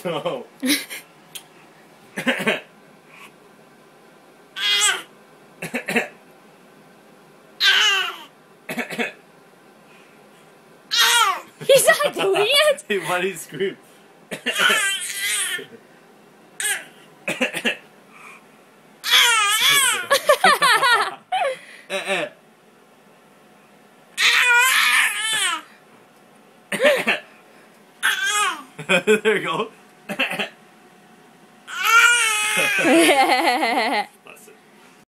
No. He's not doing it. Hey, why did he scream? There you go.